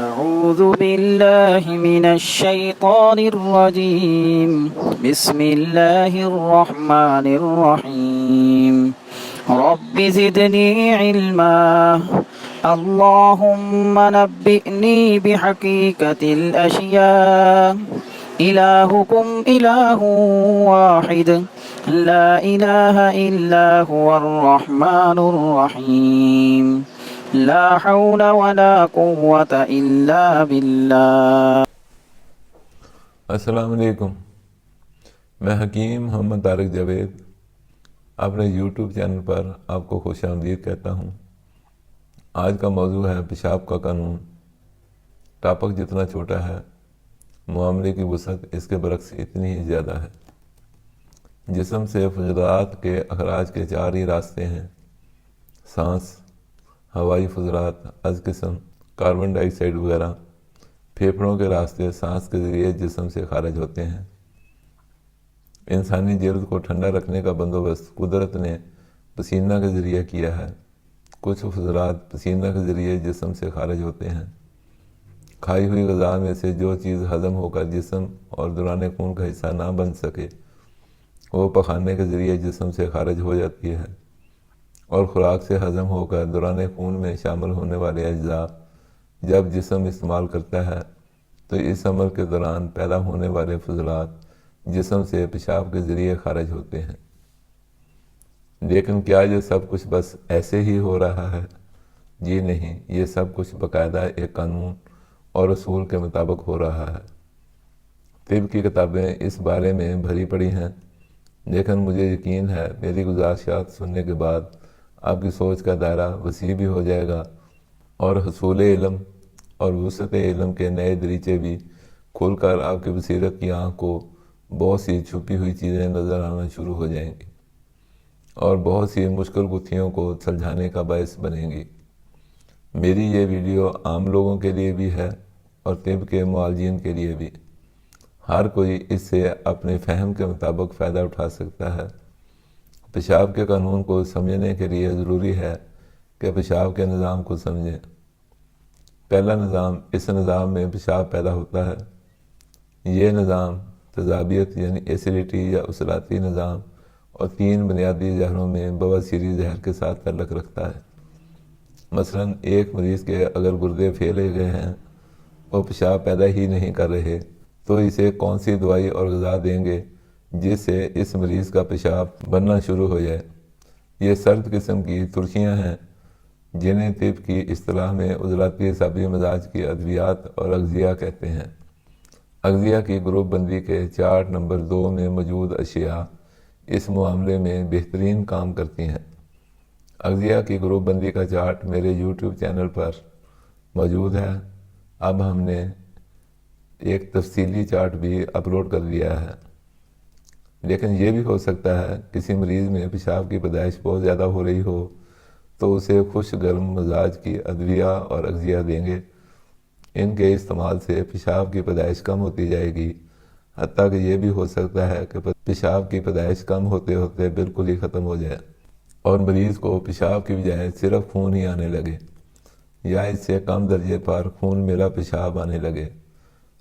أعوذ بالله من الشيطان الرجيم. بسم الله الرحمن الرحيم. رب زدني علما. اللهم نبئني بحقيقة الأشياء. إلهكم إله واحد لا إله إلا هو الرحمن الرحيم. لا حول ولا قوة إلا بالله. السلام علیکم، میں حکیم محمد طارق جاوید اپنے یوٹیوب چینل پر آپ کو خوش آمدید کہتا ہوں۔ آج کا موضوع ہے پیشاب کا قانون۔ ٹاپک جتنا چھوٹا ہے، معاملے کی وسعت اس کے برعکس اتنی ہی زیادہ ہے۔ جسم سے فضلات کے اخراج کے 4 ہی راستے ہیں: سانس، ہوائی فضلات از قسم کاربن ڈائی آکسائڈ وغیرہ۔ پھیپھڑوں کے راستے سانس کے ذریعے جسم سے خارج ہوتے ہیں۔ انسانی جلد کو ٹھنڈا رکھنے کا بندوبست قدرت نے پسینہ کے ذریعے کیا ہے۔ کچھ فضلات پسینہ کے ذریعے جسم سے خارج ہوتے ہیں۔ کھائی ہوئی غذا میں سے جو چیز ہضم ہو کر جسم اور دوران خون کا حصہ نہ بن سکے، وہ پخانے کے ذریعے جسم سے خارج ہو جاتی ہے، اور خوراک سے ہضم ہو کر دوران خون میں شامل ہونے والے اجزاء جب جسم استعمال کرتا ہے تو اس عمل کے دوران پیدا ہونے والے فضلات جسم سے پیشاب کے ذریعے خارج ہوتے ہیں۔ لیکن کیا یہ سب کچھ بس ایسے ہی ہو رہا ہے؟ جی نہیں، یہ سب کچھ باقاعدہ ایک قانون اور اصول کے مطابق ہو رہا ہے۔ طب کی کتابیں اس بارے میں بھری پڑی ہیں، لیکن مجھے یقین ہے میری گزارشات سننے کے بعد آپ کی سوچ کا دائرہ وسیع بھی ہو جائے گا، اور حصول علم اور وسعت علم کے نئے دریچے بھی کھل کر آپ کی بصیرت کی آنکھ کو بہت سی چھپی ہوئی چیزیں نظر آنا شروع ہو جائیں گی، اور بہت سی مشکل گتھیوں کو سلجھانے کا باعث بنیں گی۔ میری یہ ویڈیو عام لوگوں کے لیے بھی ہے اور طب کے معالجین کے لیے بھی۔ ہر کوئی اس سے اپنے فہم کے مطابق فائدہ اٹھا سکتا ہے۔ پیشاب کے قانون کو سمجھنے کے لیے ضروری ہے کہ پیشاب کے نظام کو سمجھیں۔ پہلا نظام، اس نظام میں پیشاب پیدا ہوتا ہے۔ یہ نظام تیزابیت یعنی ایسیڈیٹی یا عضلاتی نظام اور 3 بنیادی زہروں میں بواسیری زہر کے ساتھ تعلق رکھتا ہے۔ مثلا ایک مریض کے اگر گردے پھیلے گئے ہیں، وہ پیشاب پیدا ہی نہیں کر رہے، تو اسے کون سی دوائی اور غذا دیں گے جس سے اس مریض کا پیشاب بننا شروع ہو جائے؟ یہ سرد قسم کی ترشیاں ہیں جنہیں طب کی اصطلاح میں عضلاتی اعصابی مزاج کی ادویات اور اغذیہ کہتے ہیں۔ اغذیہ کی گروپ بندی کے چارٹ نمبر 2 میں موجود اشیاء اس معاملے میں بہترین کام کرتی ہیں۔ اغذیہ کی گروپ بندی کا چارٹ میرے یوٹیوب چینل پر موجود ہے۔ اب ہم نے ایک تفصیلی چارٹ بھی اپلوڈ کر دیا ہے۔ لیکن یہ بھی ہو سکتا ہے کسی مریض میں پیشاب کی پیدائش بہت زیادہ ہو رہی ہو تو اسے خشک گرم مزاج کی ادویہ اور اغذیہ دیں گے۔ ان کے استعمال سے پیشاب کی پیدائش کم ہوتی جائے گی، حتیٰ کہ یہ بھی ہو سکتا ہے کہ پیشاب کی پیدائش کم ہوتے ہوتے بالکل ہی ختم ہو جائے، اور مریض کو پیشاب کی بجائے صرف خون ہی آنے لگے، یا اس سے کم درجے پر خون ملا پیشاب آنے لگے۔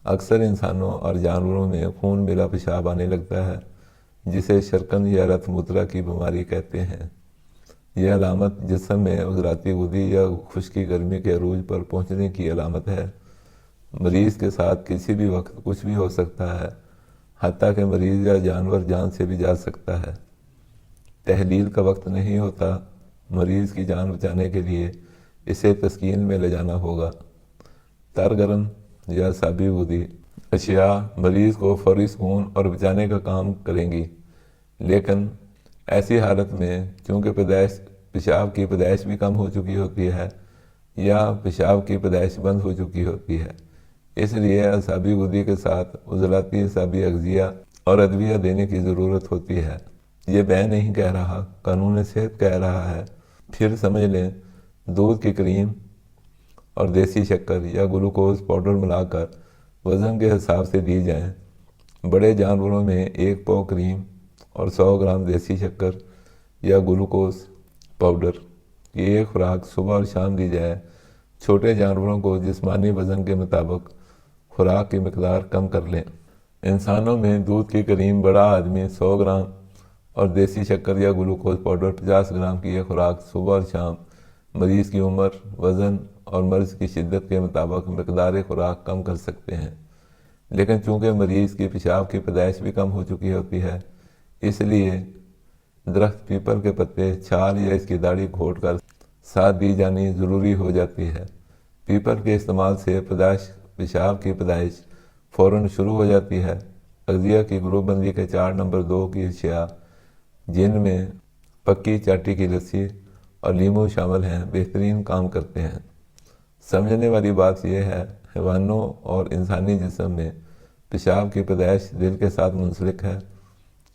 اکثر انسانوں اور جانوروں میں خون ملا پیشاب آنے لگتا ہے، جسے شرکن یا رت مترا کی بیماری کہتے ہیں۔ یہ علامت جسم میں عضلاتی غدی یا خشکی گرمی کے عروج پر پہنچنے کی علامت ہے۔ مریض کے ساتھ کسی بھی وقت کچھ بھی ہو سکتا ہے، حتیٰ کہ مریض یا جانور جان سے بھی جا سکتا ہے۔ تحلیل کا وقت نہیں ہوتا، مریض کی جان بچانے کے لیے اسے تسکین میں لے جانا ہوگا۔ ترگرم یا اعصابی غدی اشیاء مریض کو فوری سکون اور بچانے کا کام کریں گی، لیکن ایسی حالت میں چونکہ پیشاب کی پیدائش بھی کم ہو چکی ہوتی ہے یا پیشاب کی پیدائش بند ہو چکی ہوتی ہے، اس لیے اعصابی غدی کے ساتھ عضلاتی اعصابی اغذیہ اور ادویہ دینے کی ضرورت ہوتی ہے۔ یہ میں نہیں کہہ رہا، قانون صحت کہہ رہا ہے۔ پھر سمجھ لیں، دودھ کی کریم اور دیسی شکر یا گلوکوز پاؤڈر ملا کر وزن کے حساب سے دی جائیں۔ بڑے جانوروں میں 1 پاؤ کریم اور 100 گرام دیسی شکر یا گلوکوز پاؤڈر کی ایک خوراک صبح اور شام دی جائے چھوٹے جانوروں کو جسمانی وزن کے مطابق خوراک کی مقدار کم کر لیں۔ انسانوں میں دودھ کی کریم بڑا آدمی 100 گرام اور دیسی شکر یا گلوکوز پاؤڈر 50 گرام کی یہ خوراک صبح اور شام مریض کی عمر، وزن اور مرض کی شدت کے مطابق مقدار خوراک کم کر سکتے ہیں۔ لیکن چونکہ مریض کی پیشاب کی پیدائش بھی کم ہو چکی ہوتی ہے، اس لیے درخت پیپل کے پتے، چھال یا اس کی داڑھی گھوٹ کر ساتھ دی جانی ضروری ہو جاتی ہے۔ پیپل کے استعمال سے پیشاب کی پیدائش فوراً شروع ہو جاتی ہے۔ اغذیہ کی گروپ بندی کے چارٹ نمبر 2 کی اشیاء، جن میں پکی چاٹی کی لسی اور لیمو شامل ہیں، بہترین کام کرتے ہیں۔ سمجھنے والی بات یہ ہے، حیوانوں اور انسانی جسم میں پیشاب کی پیدائش دل کے ساتھ منسلک ہے۔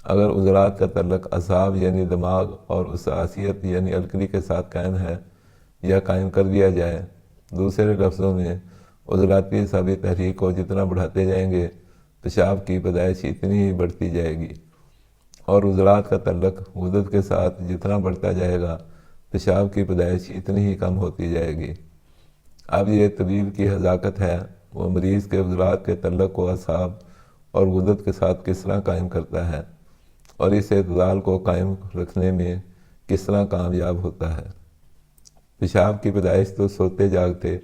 اگر عضلات کا تعلق اعصاب یعنی دماغ اور اساسیت یعنی الکلی کے ساتھ قائم ہے یا قائم کر دیا جائے، دوسرے لفظوں میں عضلاتی اعصابی تحریک کو جتنا بڑھاتے جائیں گے، پیشاب کی پیدائش اتنی ہی بڑھتی جائے گی، اور عضلات کا تعلق غدد کے ساتھ جتنا بڑھتا جائے گا، پیشاب کی پیدائش اتنی ہی کم ہوتی جائے گی۔ اب یہ طبیب کی حذاقت ہے، وہ مریض کے عضلات کے تعلق کو اعصاب اور غدد کے ساتھ کس طرح قائم کرتا ہے اور اس اعتدال کو قائم رکھنے میں کس طرح کامیاب ہوتا ہے۔ پیشاب کی پیدائش تو سوتے جاگتے،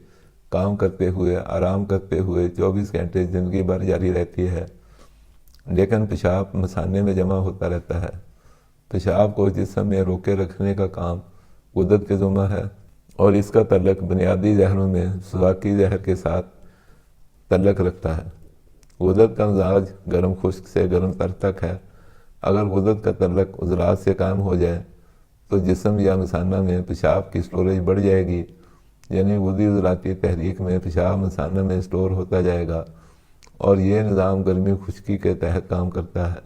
کام کرتے ہوئے، آرام کرتے ہوئے 24 گھنٹے زندگی بھر جاری رہتی ہے، لیکن پیشاب مثانے میں جمع ہوتا رہتا ہے۔ پیشاب کو جسم میں روکے رکھنے کا کام غدد کے ذمہ ہے، اور اس کا تعلق بنیادی زہروں میں سوزاکی زہر کے ساتھ تعلق رکھتا ہے۔ غدد کا مزاج گرم خشک سے گرم تر تک ہے۔ اگر غدد کا تعلق عضلات سے قائم ہو جائے تو جسم یا مثانہ میں پیشاب کی سٹوریج بڑھ جائے گی، یعنی غدی عضلاتی تحریک میں پیشاب مثانہ میں سٹور ہوتا جائے گا، اور یہ نظام گرمی خشکی کے تحت کام کرتا ہے۔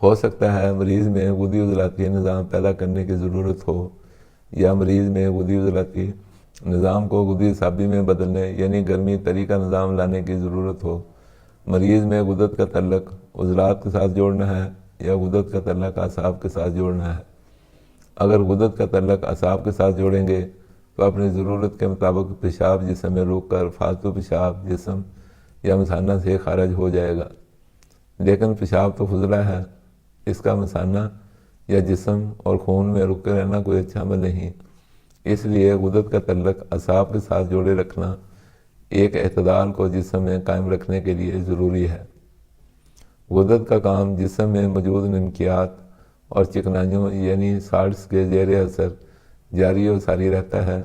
ہو سکتا ہے مریض میں غدی عضلاتی نظام پیدا کرنے کی ضرورت ہو، یا مریض میں غدی عضلاتی نظام کو غدی اعصابی میں بدلنے یعنی گرمی تری کا نظام لانے کی ضرورت ہو۔ مریض میں غدد کا تعلق عضلات کے ساتھ جوڑنا ہے یا غدد کا تعلق اعصاب کے ساتھ جوڑنا ہے۔ اگر غدد کا تعلق اعصاب کے ساتھ جوڑیں گے تو اپنی ضرورت کے مطابق پیشاب جسم میں روک کر فالتو پیشاب جسم یا مثانہ سے خارج ہو جائے گا۔ لیکن پیشاب تو فضلہ ہے، اس کا مثانہ یا جسم اور خون میں رکے رہنا کوئی اچھا عمل نہیں، اس لیے غدد کا تعلق اعصاب کے ساتھ جوڑے رکھنا ایک اعتدال کو جسم میں قائم رکھنے کے لیے ضروری ہے۔ غدد کا کام جسم میں موجود نمکیات اور چکنائیوں یعنی سالٹس کے زیر اثر جاری و ساری رہتا ہے۔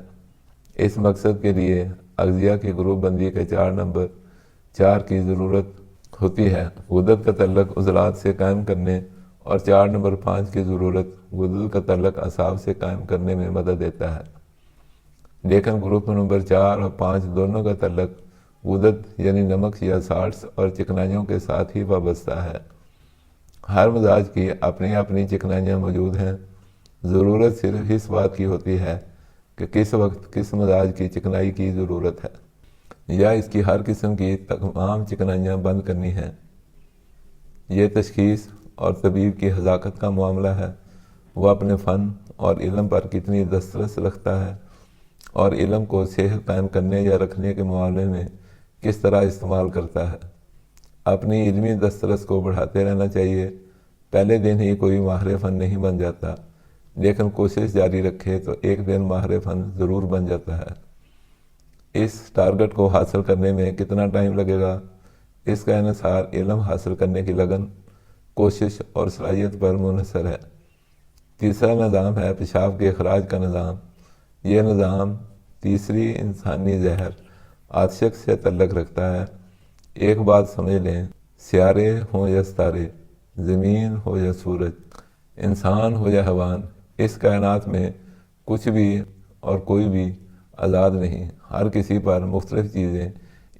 اس مقصد کے لیے اغذیہ کی گروپ بندی کے چارٹ نمبر 4 کی ضرورت ہوتی ہے۔ غدد کا تعلق عضلات سے قائم کرنے اور چارٹ نمبر 5 کی ضرورت غدد کا تعلق اعصاب سے قائم کرنے میں مدد دیتا ہے۔ لیکن گروپ نمبر 4 اور 5 دونوں کا تعلق غدد یعنی نمک یا سالٹس اور چکنائیوں کے ساتھ ہی وابستہ ہے۔ ہر مزاج کی اپنی اپنی چکنائیاں موجود ہیں، ضرورت صرف اس بات کی ہوتی ہے کہ کس وقت کس مزاج کی چکنائی کی ضرورت ہے، یا اس کی ہر قسم کی تمام چکنائیاں بند کرنی ہیں۔ یہ تشخیص اور طبیب کی حذاقت کا معاملہ ہے، وہ اپنے فن اور علم پر کتنی دسترس رکھتا ہے اور علم کو صحت قائم کرنے یا رکھنے کے معاملے میں کس طرح استعمال کرتا ہے۔ اپنی علمی دسترس کو بڑھاتے رہنا چاہیے۔ پہلے دن ہی کوئی ماہر فن نہیں بن جاتا، لیکن کوشش جاری رکھے تو ایک دن ماہر فن ضرور بن جاتا ہے۔ اس ٹارگٹ کو حاصل کرنے میں کتنا ٹائم لگے گا، اس کا انحصار علم حاصل کرنے کی لگن، کوشش اور صلاحیت پر منحصر ہے۔ تیسرا نظام ہے پیشاب کے اخراج کا نظام۔ یہ نظام تیسری انسانی زہر آتشک سے تعلق رکھتا ہے۔ ایک بات سمجھ لیں، سیارے ہوں یا ستارے، زمین ہو یا سورج، انسان ہو یا حیوان، اس کائنات میں کچھ بھی اور کوئی بھی آزاد نہیں۔ ہر کسی پر مختلف چیزیں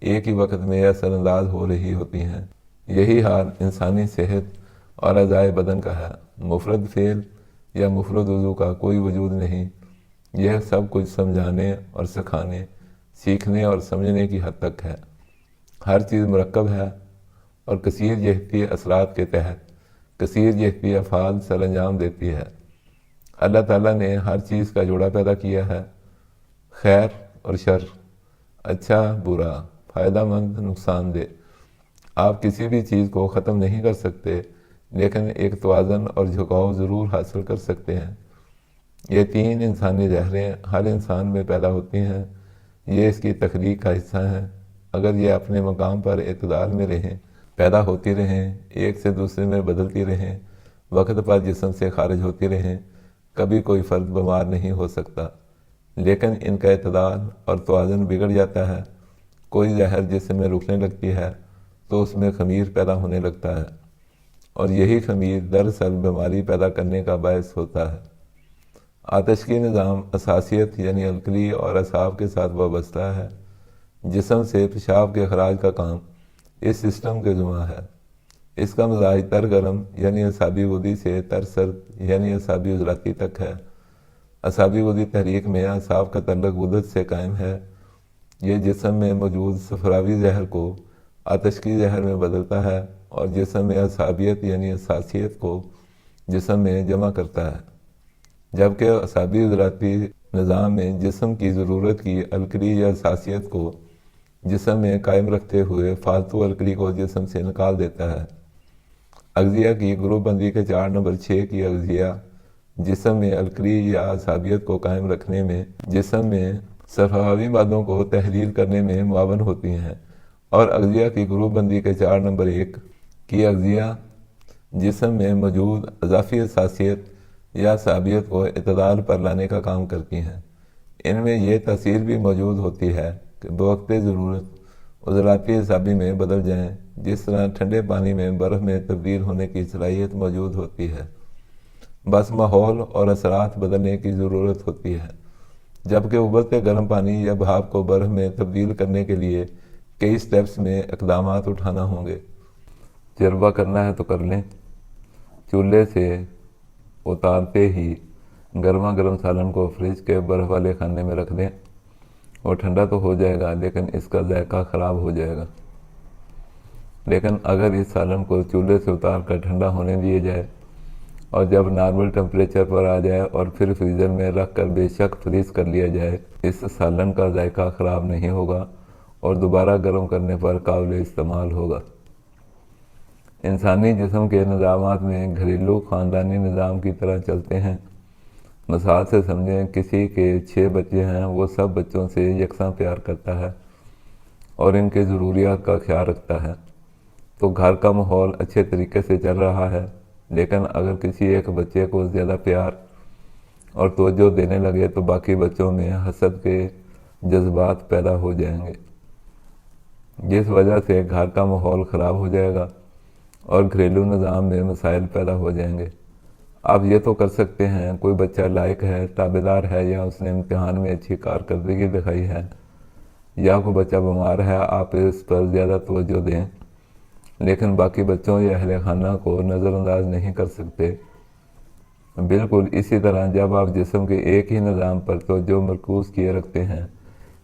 ایک ہی وقت میں اثر انداز ہو رہی ہوتی ہیں۔ یہی حال انسانی صحت اور اعضائے بدن کا ہے۔ مفرد فعل یا مفرد عضو کا کوئی وجود نہیں۔ یہ سب کچھ سمجھانے اور سکھانے، سیکھنے اور سمجھنے کی حد تک ہے۔ ہر چیز مرکب ہے اور کثیر جہتی اثرات کے تحت کثیر جہتی افعال سر انجام دیتی ہے۔ اللہ تعالیٰ نے ہر چیز کا جوڑا پیدا کیا ہے، خیر اور شر، اچھا برا، فائدہ مند نقصان دہ۔ آپ کسی بھی چیز کو ختم نہیں کر سکتے، لیکن ایک توازن اور جھکاؤ ضرور حاصل کر سکتے ہیں۔ یہ تین انسانی زہریں ہر انسان میں پیدا ہوتی ہیں، یہ اس کی تخلیق کا حصہ ہیں۔ اگر یہ اپنے مقام پر اعتدال میں رہیں، پیدا ہوتی رہیں، ایک سے دوسرے میں بدلتی رہیں، وقت پر جسم سے خارج ہوتی رہیں، کبھی کوئی فرد بیمار نہیں ہو سکتا۔ لیکن ان کا اعتدال اور توازن بگڑ جاتا ہے، کوئی زہر جسم میں رکنے لگتی ہے تو اس میں خمیر پیدا ہونے لگتا ہے، اور یہی خمیر دراصل بیماری پیدا کرنے کا باعث ہوتا ہے۔ آتشکی نظام اساسیت یعنی الکلی اور اعصاب کے ساتھ وابستہ ہے۔ جسم سے پیشاب کے اخراج کا کام اس سسٹم کے ذمہ ہے۔ اس کا مزاج تر گرم یعنی اعصابی غدی سے تر سرد یعنی اعصابی عضلاتی تک ہے۔ اعصابی غدی تحریک میں اعصاب کا تعلق غدد سے قائم ہے۔ یہ جسم میں موجود صفراوی زہر کو آتشکی زہر میں بدلتا ہے اور جسم میں اعصابیت یعنی حساسیت کو جسم میں جمع کرتا ہے، جبکہ اعصابی عضلاتی نظام میں جسم کی ضرورت کی الکلی یا حساسیت کو جسم میں قائم رکھتے ہوئے فالتو الکلی کو جسم سے نکال دیتا ہے۔ اغذیہ کی گروپ بندی کے چارٹ نمبر 6 کی اغذیہ جسم میں الکلی یا اعصابیت کو قائم رکھنے میں جسم میں صفراوی مادوں کو تحلیل کرنے میں معاون ہوتی ہیں، اور اغذیہ کی گروپ بندی کے چارٹ نمبر 1 کی اغذیہ جسم میں موجود اضافی حساسیت یا اعصابیت کو اعتدال پر لانے کا کام کرتی ہیں۔ ان میں یہ تاثیر بھی موجود ہوتی ہے کہ بوقت ضرورت عضلاتی اعصابی میں بدل جائیں، جس طرح ٹھنڈے پانی میں برف میں تبدیل ہونے کی صلاحیت موجود ہوتی ہے، بس ماحول اور اثرات بدلنے کی ضرورت ہوتی ہے۔ جبکہ ابلتے گرم پانی یا بھاپ کو برف میں تبدیل کرنے کے لیے کئی سٹیپس میں اقدامات اٹھانا ہوں گے۔ تجربہ کرنا ہے تو کر لیں۔ چولہے سے اتارتے ہی گرما گرم سالن کو فریج کے برف والے خانے میں رکھ دیں، وہ ٹھنڈا تو ہو جائے گا لیکن اس کا ذائقہ خراب ہو جائے گا۔ لیکن اگر اس سالن کو چولہے سے اتار کر ٹھنڈا ہونے دیے جائے اور جب نارمل ٹمپریچر پر آ جائے اور پھر فریزر میں رکھ کر بے شک فریز کر لیا جائے، اس سالن کا ذائقہ خراب نہیں ہوگا اور دوبارہ گرم کرنے پر قابل استعمال ہوگا۔ انسانی جسم کے نظامات میں گھریلو خاندانی نظام کی طرح چلتے ہیں۔ مثال سے سمجھیں، کسی کے 6 بچے ہیں، وہ سب بچوں سے یکساں پیار کرتا ہے اور ان کے ضروریات کا خیال رکھتا ہے، تو گھر کا ماحول اچھے طریقے سے چل رہا ہے۔ لیکن اگر کسی ایک بچے کو زیادہ پیار اور توجہ دینے لگے تو باقی بچوں میں حسد کے جذبات پیدا ہو جائیں گے، جس وجہ سے گھر کا ماحول خراب ہو جائے گا اور گھریلو نظام میں مسائل پیدا ہو جائیں گے۔ آپ یہ تو کر سکتے ہیں، کوئی بچہ لائق ہے، تابعدار ہے، یا اس نے امتحان میں اچھی کارکردگی دکھائی ہے، یا کوئی بچہ بیمار ہے، آپ اس پر زیادہ توجہ دیں، لیکن باقی بچوں یا اہل خانہ کو نظر انداز نہیں کر سکتے۔ بالکل اسی طرح جب آپ جسم کے ایک ہی نظام پر توجہ مرکوز کیے رکھتے ہیں،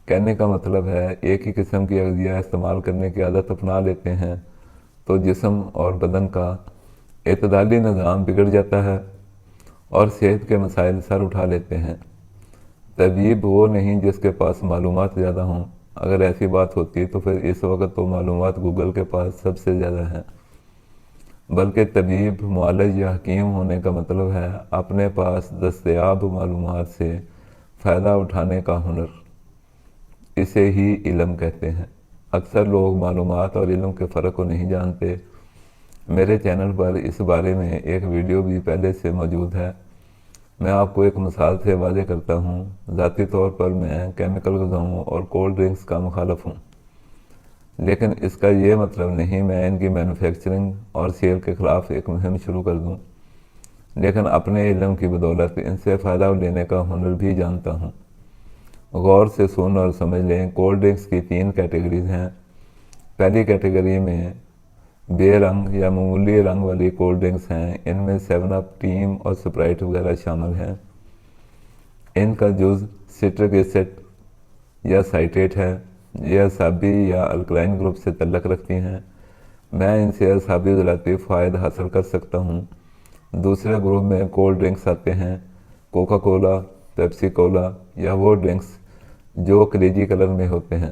کہنے کا مطلب ہے ایک ہی قسم کی اغذیہ استعمال کرنے کی عادت اپنا لیتے ہیں، تو جسم اور بدن کا اعتدالی نظام بگڑ جاتا ہے اور صحت کے مسائل سر اٹھا لیتے ہیں۔ طبیب وہ نہیں جس کے پاس معلومات زیادہ ہوں، اگر ایسی بات ہوتی تو پھر اس وقت تو معلومات گوگل کے پاس سب سے زیادہ ہیں، بلکہ طبیب، معالج یا حکیم ہونے کا مطلب ہے اپنے پاس دستیاب معلومات سے فائدہ اٹھانے کا ہنر۔ اسے ہی علم کہتے ہیں۔ اکثر لوگ معلومات اور علم کے فرق کو نہیں جانتے۔ میرے چینل پر اس بارے میں ایک ویڈیو بھی پہلے سے موجود ہے۔ میں آپ کو ایک مثال سے واضح کرتا ہوں۔ ذاتی طور پر میں کیمیکل غذاؤں اور کولڈ ڈرنکس کا مخالف ہوں، لیکن اس کا یہ مطلب نہیں میں ان کی مینوفیکچرنگ اور سیل کے خلاف ایک مہم شروع کر دوں، لیکن اپنے علم کی بدولت ان سے فائدہ لینے کا ہنر بھی جانتا ہوں۔ غور سے سن اور سمجھ لیں۔ کولڈ ڈرنکس کی 3 کیٹیگریز ہیں۔ پہلی کیٹیگری میں بے رنگ یا معمولی رنگ والی کولڈ ڈرنکس ہیں، ان میں 7 اپ، ٹیم اور سپرائٹ وغیرہ شامل ہیں۔ ان کا جز سٹرک ایسڈ یا سائٹریٹ ہے، یہ اعصابی یا الکلائن گروپ سے تعلق رکھتی ہیں۔ میں ان سے اعصابی عضلاتی فوائد حاصل کر سکتا ہوں۔ دوسرے گروپ میں کولڈ ڈرنکس آتے ہیں، کوکا کولا، پیپسی کولا یا وہ ڈرنکس جو کلیجی کلر میں ہوتے ہیں۔